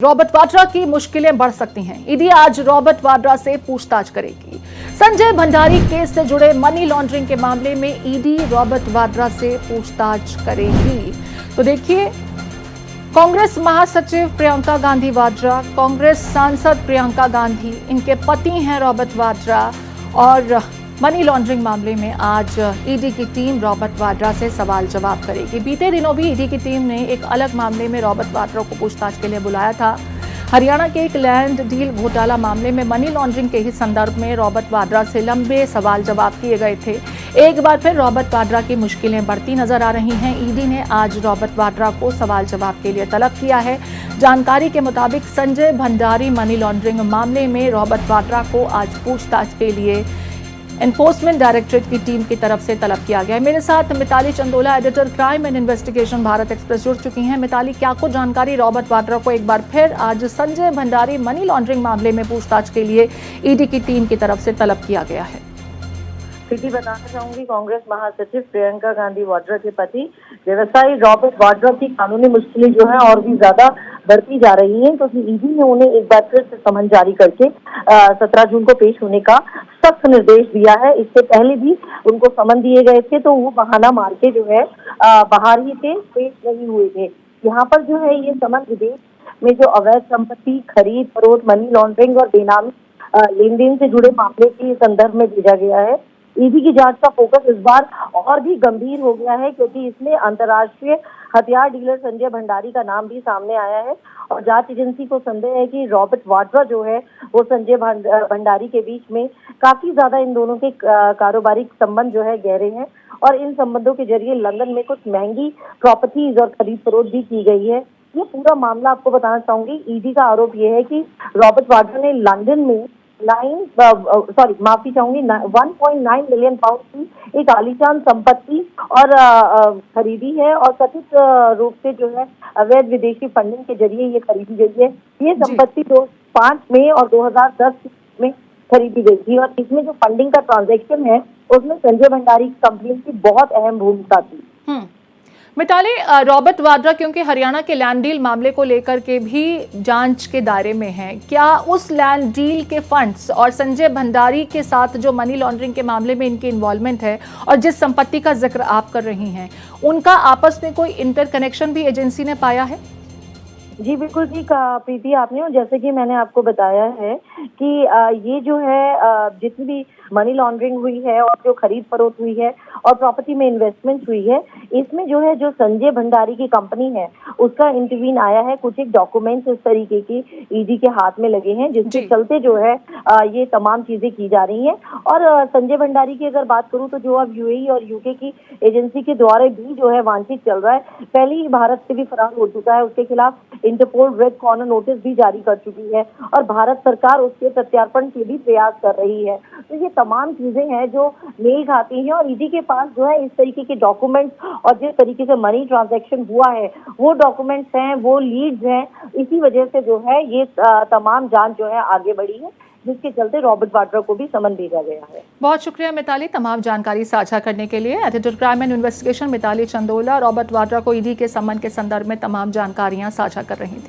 Robert Vadra की मुश्किलें बढ़ सकती हैं। ईडी आज रॉबर्ट वाड्रा से पूछताछ करेगी। संजय भंडारी केस से जुड़े मनी लॉन्ड्रिंग के मामले में ईडी रॉबर्ट वाड्रा से पूछताछ करेगी। तो देखिए, कांग्रेस महासचिव प्रियंका गांधी वाड्रा, कांग्रेस सांसद प्रियंका गांधी, इनके पति हैं रॉबर्ट वाड्रा, और मनी लॉन्ड्रिंग मामले में आज ईडी की टीम रॉबर्ट वाड्रा से सवाल जवाब करेगी। बीते दिनों भी ईडी की टीम ने एक अलग मामले में रॉबर्ट वाड्रा को पूछताछ के लिए बुलाया था। हरियाणा के एक लैंड डील घोटाला मामले में मनी लॉन्ड्रिंग के ही संदर्भ में रॉबर्ट वाड्रा से लंबे सवाल जवाब किए गए थे। एक बार फिर रॉबर्ट वाड्रा की मुश्किलें बढ़ती नजर आ रही हैं। ईडी ने आज रॉबर्ट वाड्रा को सवाल जवाब के लिए तलब किया है। जानकारी के मुताबिक संजय भंडारी मनी लॉन्ड्रिंग मामले में रॉबर्ट वाड्रा को आज पूछताछ के लिए एनफोर्समेंट डायरेक्टरेट की टीम की तरफ से तलब किया गया है। मेरे साथ Mitali Chandola, editor crime and investigation Bharat express, जुड़ चुकी हैं। मिताली, क्या कुछ जानकारी रॉबर्ट वाड्रा को एक बार फिर आज संजय भंडारी मनी लॉन्ड्रिंग मामले में पूछताछ के लिए ईडी की टीम की तरफ से तलब किया गया है? प्रीति, बताना चाहूंगी, कांग्रेस महासचिव प्रियंका गांधी वाड्रा के पति व्यवसायी रॉबर्ट वाड्रा की कानूनी मुश्किलें जो है और भी ज्यादा बढ़ती जा रही हैं, क्योंकि ईडी ने उन्हें एक बार फिर से समन जारी करके 17 जून को पेश होने का सख्त निर्देश दिया है। इससे पहले भी उनको समन दिए गए थे, तो वो बहाना मार के जो है बाहर ही थे, पेश नहीं हुए थे। यहाँ पर जो है ये समन विदेश में जो अवैध संपत्ति खरीद फरोख्त, मनी लॉन्ड्रिंग और बेनामी लेन देन से जुड़े मामले के संदर्भ में भेजा गया है। ईडी की जांच का फोकस इस बार और भी गंभीर हो गया है, क्योंकि इसमें अंतर्राष्ट्रीय हथियार डीलर संजय भंडारी का नाम भी सामने आया है और जांच एजेंसी को संदेह है कि रॉबर्ट वाड्रा जो है वो संजय भंडारी के बीच में काफी ज्यादा इन दोनों के कारोबारिक संबंध जो है गहरे हैं और इन संबंधों के जरिए लंदन में कुछ महंगी प्रॉपर्टीज और खरीद फरोख्त भी की गई है। ये पूरा मामला आपको बताना चाहूंगी, ईडी का आरोप ये है कि रॉबर्ट वाड्रा ने लंदन में 1.9 मिलियन पाउंड की एक आलीशान संपत्ति और खरीदी है और कथित रूप से जो है अवैध विदेशी फंडिंग के जरिए ये खरीदी गई है। ये संपत्ति 5 मई और 2010 में खरीदी गई थी और इसमें जो फंडिंग का ट्रांजैक्शन है उसमें संजय भंडारी कंपनी की बहुत अहम भूमिका थी। मिताली, रॉबर्ट वाड्रा क्योंकि हरियाणा के लैंड डील मामले को लेकर के भी जांच के दायरे में हैं, क्या उस लैंड डील के फंड्स और संजय भंडारी के साथ जो मनी लॉन्ड्रिंग के मामले में इनकी इन्वॉल्वमेंट है और जिस संपत्ति का जिक्र आप कर रही हैं, उनका आपस में कोई इंटरकनेक्शन भी एजेंसी ने पाया है? जी बिल्कुल ठीक कहा प्रीति आपने, और जैसे कि मैंने आपको बताया है कि ये जो है जितनी भी मनी लॉन्ड्रिंग हुई है और जो खरीद फरोख्त हुई है और प्रॉपर्टी में इन्वेस्टमेंट हुई है, इसमें जो है जो संजय भंडारी की कंपनी है उसका इंटरवीन आया है। कुछ एक डॉक्यूमेंट्स इस तरीके की ईडी के हाथ में लगे हैं, जिसके चलते जो है ये तमाम चीजें की जा रही हैं। और संजय भंडारी की अगर बात करूं तो जो अब यूएई और यूके की एजेंसी के द्वारा भी जो है वांछित चल रहा है, पहले ही भारत से भी फरार हो चुका है, उसके खिलाफ इंटरपोल रेड कॉर्नर नोटिस भी जारी कर चुकी है और भारत सरकार उसके प्रत्यार्पण के भी प्रयास कर रही है। तो ये तमाम चीजें हैं जो मेल खाती हैं और ईडी के पास जो है इस तरीके के डॉक्यूमेंट्स और जिस तरीके से मनी ट्रांजैक्शन हुआ है वो डॉक्यूमेंट्स हैं, वो लीड्स हैं। इसी वजह से जो है ये तमाम जांच जो है आगे बढ़ी है, जिसके चलते रॉबर्ट वाड्रा को भी समन भेजा गया है। बहुत शुक्रिया मिताली, तमाम जानकारी साझा करने के लिए। Editor crime and investigation Mitali Chandola Robert Vadra को ईडी के समन के संदर्भ में तमाम जानकारियां साझा कर रही थी।